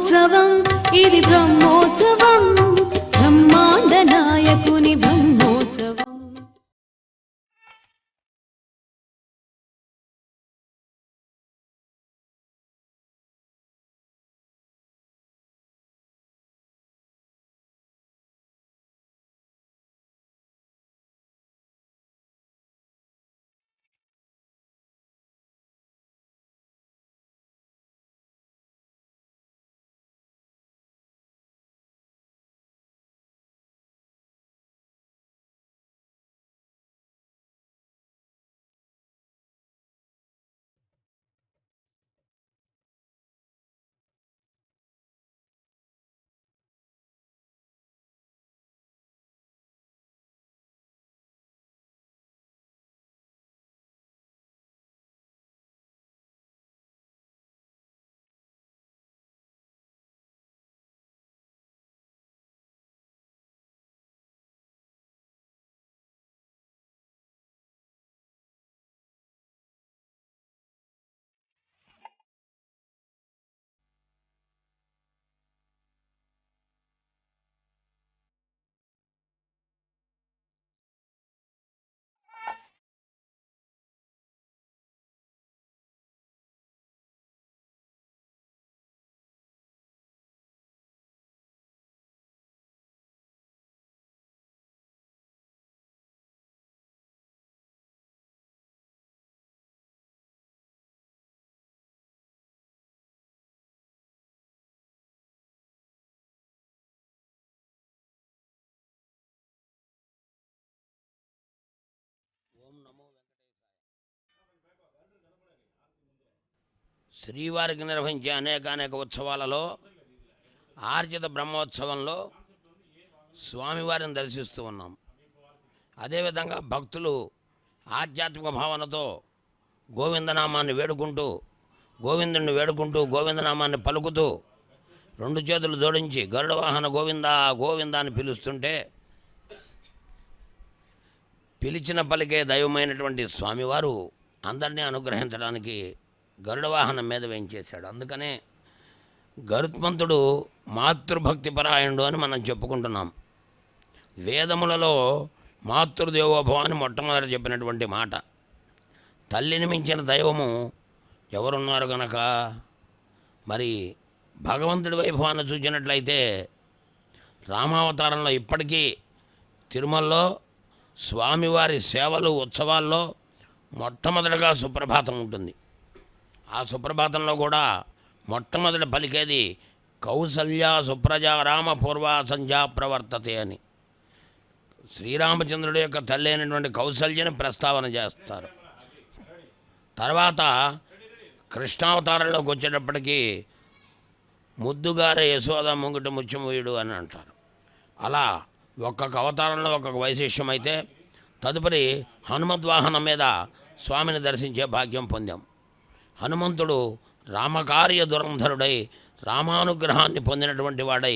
బ్రహ్మోత్సవం ఇది బ్రహ్మోత్సవం బ్రహ్మాండ నాయకుని బ్రహ్మోత్సవం. శ్రీవారికి నిర్వహించే అనేక ఉత్సవాలలో ఆర్జిత బ్రహ్మోత్సవంలో స్వామివారిని దర్శిస్తూ ఉన్నాం. అదేవిధంగా భక్తులు ఆధ్యాత్మిక భావనతో గోవిందనామాన్ని వేడుకుంటూ గోవిందనామాన్ని పలుకుతూ రెండు చేతులు జోడించి గరుడ వాహన గోవింద గోవింద అని పిలుస్తుంటే పిలిచిన పలికే దైవమైనటువంటి స్వామివారు అందరినీ అనుగ్రహించడానికి గరుడ వాహనం మీద వేయించేశాడు. అందుకనే గరుత్మంతుడు మాతృభక్తి పరాయణుడు అని మనం చెప్పుకుంటున్నాం. వేదములలో మాతృదేవోభవ అని మొట్టమొదటి చెప్పినటువంటి మాట. తల్లిని మించిన దైవము ఎవరున్నారు గనక మరి భగవంతుడి వైభవాన్ని చూసినట్లయితే రామావతారంలో ఇప్పటికీ తిరుమలలో స్వామివారి సేవలు ఉత్సవాల్లో మొట్టమొదటిగా సుప్రభాతం ఉంటుంది. ఆ సుప్రభాతంలో కూడా మొట్టమొదటి పలికేది కౌసల్య సుప్రజా రామ పూర్వ సంధ్యా ప్రవర్తతే అని. శ్రీరామచంద్రుడి యొక్క తల్లి అయినటువంటి కౌసల్యని ప్రస్తావన చేస్తారు. తర్వాత కృష్ణావతారంలోకి వచ్చేటప్పటికీ ముద్దుగారే యశోద ముంగిట ముత్యమూయుడు అని అంటారు. అలా ఒక్కొక్క అవతారంలో ఒక్కొక్క వైశిష్యం అయితే తదుపరి హనుమద్వాహనం మీద స్వామిని దర్శించే భాగ్యం పొందాం. హనుమంతుడు రామకార్య దురంధరుడై రామానుగ్రహాన్ని పొందినటువంటి వాడై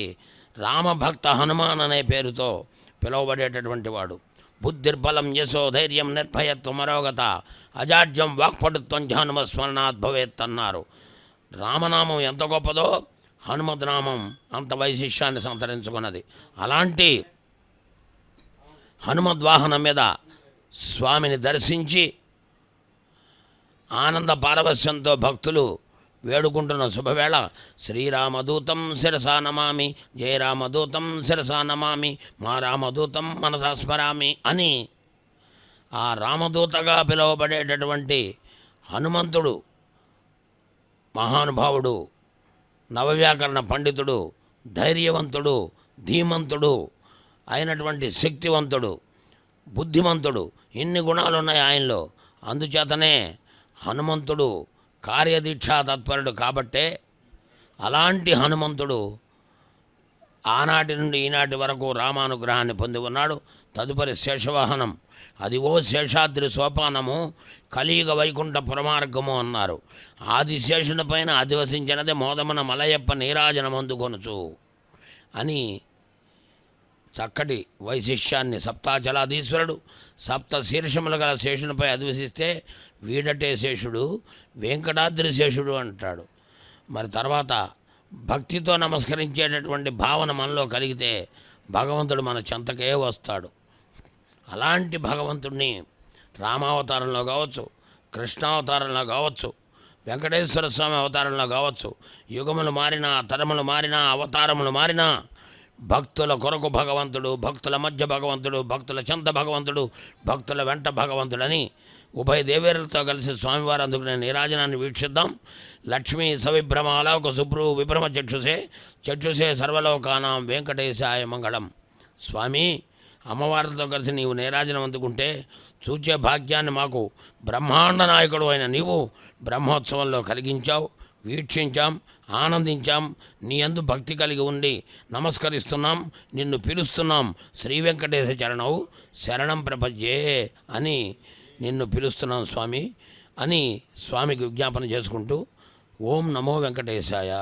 రామభక్త హనుమాన్ అనే పేరుతో పిలువబడేటటువంటి వాడు. బుద్ధిర్బలం యశో ధైర్యం నిర్భయత్వం అరోగత అజాడ్యం వాక్పటుత్వం హనుమస్మరణాత్ భవేత్ అన్నారు. రామనామం ఎంత గొప్పదో హనుమద్నామం అంత వైశిష్యాన్ని సంతరించుకున్నది. అలాంటి హనుమద్వాహనం మీద స్వామిని దర్శించి ఆనంద పారవస్యంతో భక్తులు వేడుకుంటున్న శుభవేళ శ్రీరామదూతం శిరసా నమామి జయ రామదూతం శిరసా నమామి మా రామదూతం మనసా స్మరామి అని ఆ రామదూతగా పిలువబడేటటువంటి హనుమంతుడు మహానుభావుడు, నవవ్యాకరణ పండితుడు, ధైర్యవంతుడు, ధీమంతుడు అయినటువంటి శక్తివంతుడు, బుద్ధిమంతుడు, ఇన్ని గుణాలు ఉన్నాయి ఆయనలో. అందుచేతనే హనుమంతుడు కార్యదీక్షా తత్పరుడు కాబట్టే అలాంటి హనుమంతుడు ఆనాటి నుండి ఈనాటి వరకు రామానుగ్రహాన్ని పొంది ఉన్నాడు. తదుపరి శేషవాహనం, అదివో శేషాద్రి సోపానము కలియుగ వైకుంఠ పురమార్గము అన్నారు. ఆదిశేషుని పైన అధివసించినది మోదమున మలయప్ప నీరాజనమందుకొనుచు అని చక్కటి వైశిష్యాన్ని సప్తాచలాధీశ్వరుడు సప్త శీర్షములు గల శేషునిపై అధివసిస్తే వీడటే శేషుడు వెంకటాద్రి శేషుడు అంటాడు. మరి తర్వాత భక్తితో నమస్కరించేటటువంటి భావన మనలో కలిగితే భగవంతుడు మన చెంతకే వస్తాడు. అలాంటి భగవంతుడిని రామావతారంలో కావచ్చు, కృష్ణావతారంలో కావచ్చు, వెంకటేశ్వర స్వామి అవతారంలో కావచ్చు, యుగములు మారినా, తరములు మారినా, అవతారములు మారినా భక్తుల కొరకు భగవంతుడు, భక్తుల మధ్య భగవంతుడు, భక్తుల చెంత భగవంతుడు, భక్తుల వెంట భగవంతుడని ఉభయ దేవేరులతో కలిసి స్వామివారు అందుకునే నీరాజనాన్ని వీక్షిద్దాం. లక్ష్మీ సవిభ్రమాలోక శుభ్రు విభ్రమ చక్షుషే సర్వలోకానాం వెంకటేశాయ మంగళం. స్వామి, అమ్మవారితో కలిసి నీవు నీరాజనం అందుకుంటే చూచే భాగ్యాన్ని మాకు బ్రహ్మాండ నాయకుడు అయిన నీవు బ్రహ్మోత్సవంలో కలిగించావు, వీక్షించాం, ఆనందించాం. నీ యందు భక్తి కలిగి ఉండి నమస్కరిస్తున్నాం, నిన్ను పిలుస్తున్నాం. శ్రీ వెంకటేశ చరణవు శరణం ప్రపంచే అని నిన్ను పిలుస్తున్నాం స్వామి అని స్వామికి విజ్ఞాపన చేసుకుంటూ ఓం నమో వెంకటేశాయ.